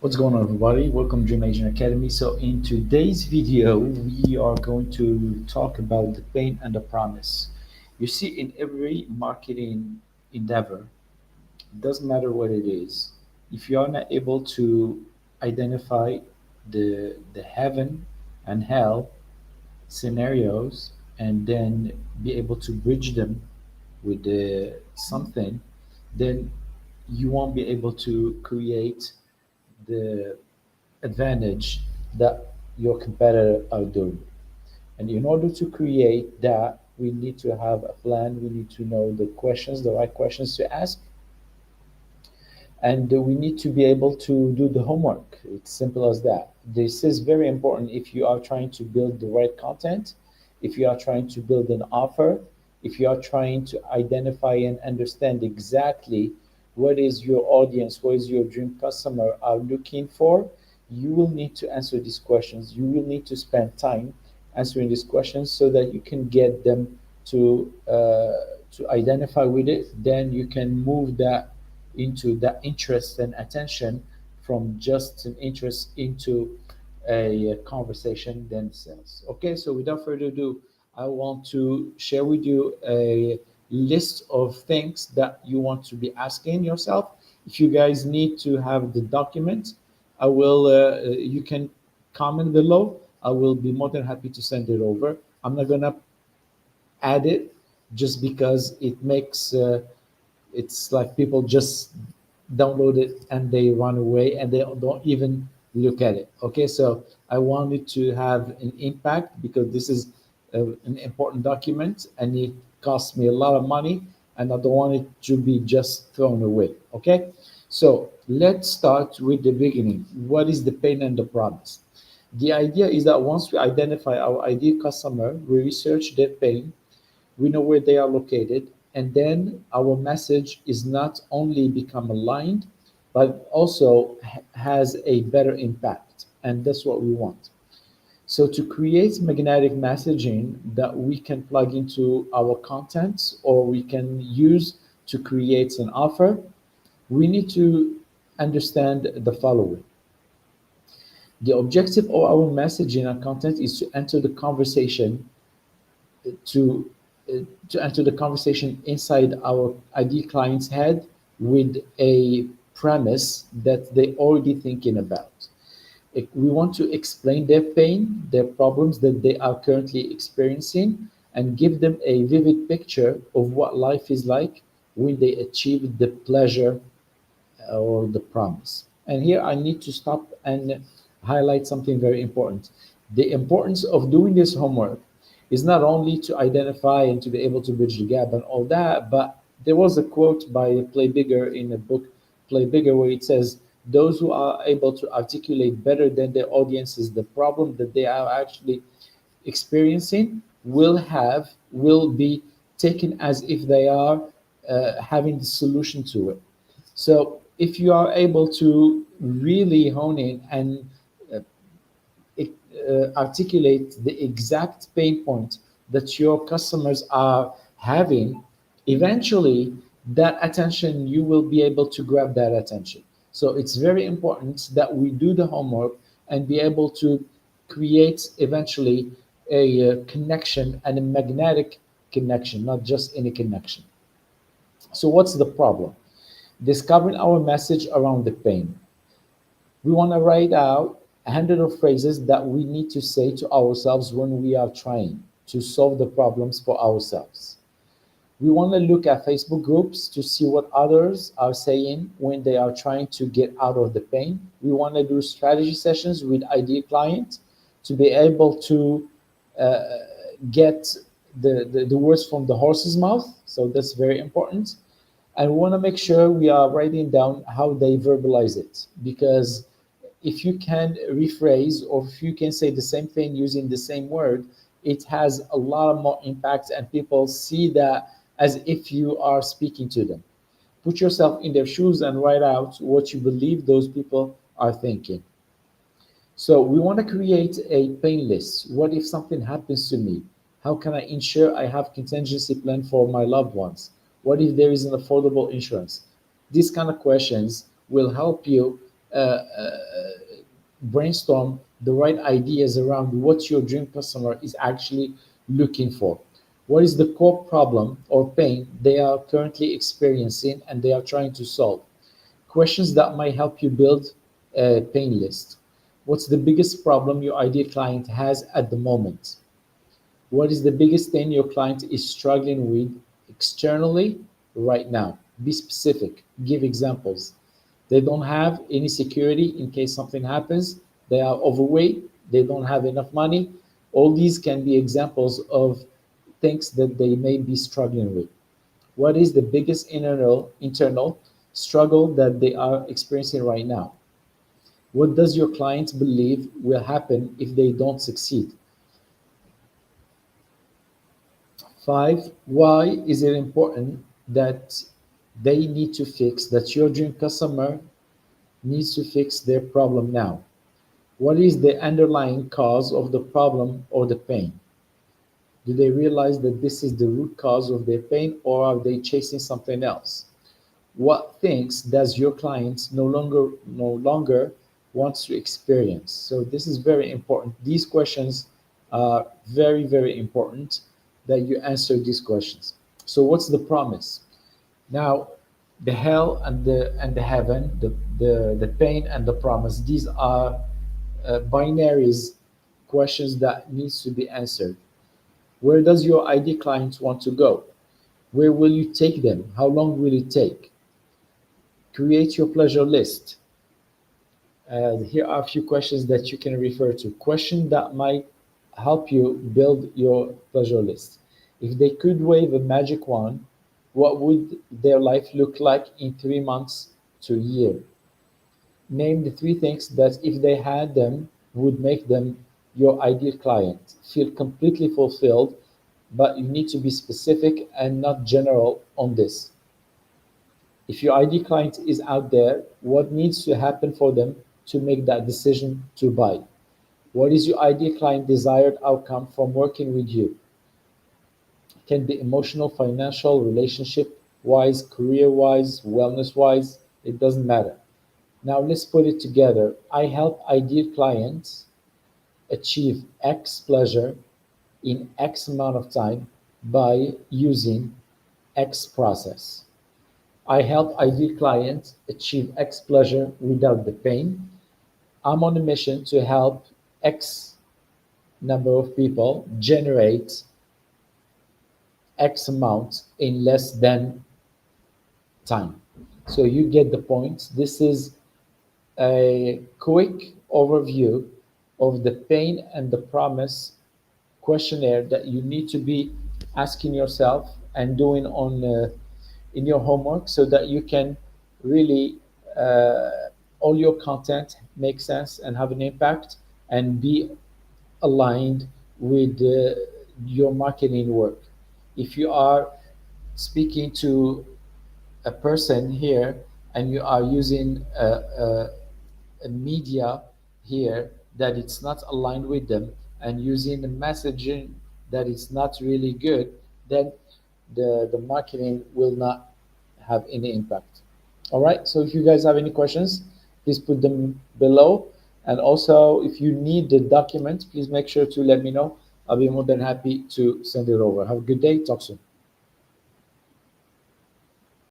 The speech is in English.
What's going on, everybody? Welcome to Dream Agent Academy. So in today's video, we are going to talk about the pain and the promise. You see, in every marketing endeavor, it doesn't matter what it is, if you are not able to identify the heaven and hell scenarios and then be able to bridge them with something, then you won't be able to create the advantage that your competitor are doing. And in order to create that, we need to have a plan. We need to know the right questions to ask, and we need to be able to do the homework. It's simple as that. This is very important if you are trying to build the right content, if you are trying to build an offer, if you are trying to identify and understand exactly what is your audience, what is your dream customer are looking for. You will need to answer these questions. You will need to spend time answering these questions so that you can get them to identify with it. Then you can move that into that interest and attention from just an interest into a conversation then sales. Okay, so without further ado, I want to share with you a list of things that you want to be asking yourself. If you guys need to have the document, I will. You can comment below. I will be more than happy to send it over. I'm not gonna add it just because it makes it's like people just download it and they run away and they don't even look at it. Okay, so I wanted to have an impact because this is an important document and it cost me a lot of money and I don't want it to be just thrown away. Okay, so let's start with the beginning. What is the pain and the promise? The idea is that once we identify our ideal customer, we research their pain, we know where they are located, and then our message is not only become aligned, but also has a better impact. And that's what we want. So to create magnetic messaging that we can plug into our content or we can use to create an offer, we need to understand the following. The objective of our messaging and content is to enter the conversation to to enter the conversation inside our ideal client's head with a premise that they already thinking about. We want to explain their pain, their problems that they are currently experiencing, and give them a vivid picture of what life is like when they achieve the pleasure or the promise. And here I need to stop and highlight something very important. The importance of doing this homework is not only to identify and to be able to bridge the gap and all that, but there was a quote by Play Bigger in the book Play Bigger where it says, those who are able to articulate better than their audiences the problem that they are actually experiencing will be taken as if they are having the solution to it. So if you are able to really hone in and uh, articulate the exact pain point that your customers are having, eventually that attention, you will be able to grab that attention. So it's very important that we do the homework and be able to create eventually a connection and a magnetic connection, not just any connection. So what's the problem? Discovering our message around the pain. We want to write out a hundred of phrases that we need to say to ourselves when we are trying to solve the problems for ourselves. We want to look at Facebook groups to see what others are saying when they are trying to get out of the pain. We want to do strategy sessions with ideal clients to be able to uh, get the words from the horse's mouth. So that's very important. And we want to make sure we are writing down how they verbalize it, because if you can rephrase or if you can say the same thing using the same word, it has a lot of more impact and people see that as if you are speaking to them. Put yourself in their shoes and write out what you believe those people are thinking. So we want to create a pain list. What if something happens to me? How can I ensure I have contingency plan for my loved ones? What if there is an affordable insurance? These kind of questions will help you brainstorm the right ideas around what your dream customer is actually looking for. What is the core problem or pain they are currently experiencing and they are trying to solve? Questions that might help you build a pain list. What's the biggest problem your ideal client has at the moment? What is the biggest thing your client is struggling with externally right now? Be specific, give examples. They don't have any security in case something happens. They are overweight. They don't have enough money. All these can be examples of things that they may be struggling with. What is the biggest internal struggle that they are experiencing right now? What does your client believe will happen if they don't succeed? 5, why is it important that they need to fix, that your dream customer needs to fix their problem now? What is the underlying cause of the problem or the pain? Do they realize that this is the root cause of their pain, or are they chasing something else? What things does your client no longer wants to experience? So this is very important. These questions are very, very important that you answer these questions. So what's the promise? Now, the hell and the heaven, the pain and the promise, these are binaries, questions that needs to be answered. Where does your ID client want to go? Where will you take them? How long will it take? Create your pleasure list. Here are a few questions that you can refer to. Questions that might help you build your pleasure list. If they could wave a magic wand, what would their life look like in 3 months to a year? Name the 3 things that, if they had them, would make them your ideal client. Feel completely fulfilled, but you need to be specific and not general on this. If your ideal client is out there, what needs to happen for them to make that decision to buy? What is your ideal client desired outcome from working with you? It can be emotional, financial, relationship wise, career wise, wellness wise, it doesn't matter. Now let's put it together. I help ideal clients achieve X pleasure in X amount of time by using X process. I help ideal clients achieve X pleasure without the pain. I'm on a mission to help X number of people generate X amount in less than time. So you get the point. This is a quick overview of the pain and the promise questionnaire that you need to be asking yourself and doing on in your homework, so that you can really all your content make sense and have an impact and be aligned with your marketing work. If you are speaking to a person here and you are using a media here that it's not aligned with them, and using the messaging that is not really good, then the marketing will not have any impact. All right, so if you guys have any questions, please put them below. And also, if you need the document, please make sure to let me know. I'll be more than happy to send it over. Have a good day. Talk soon.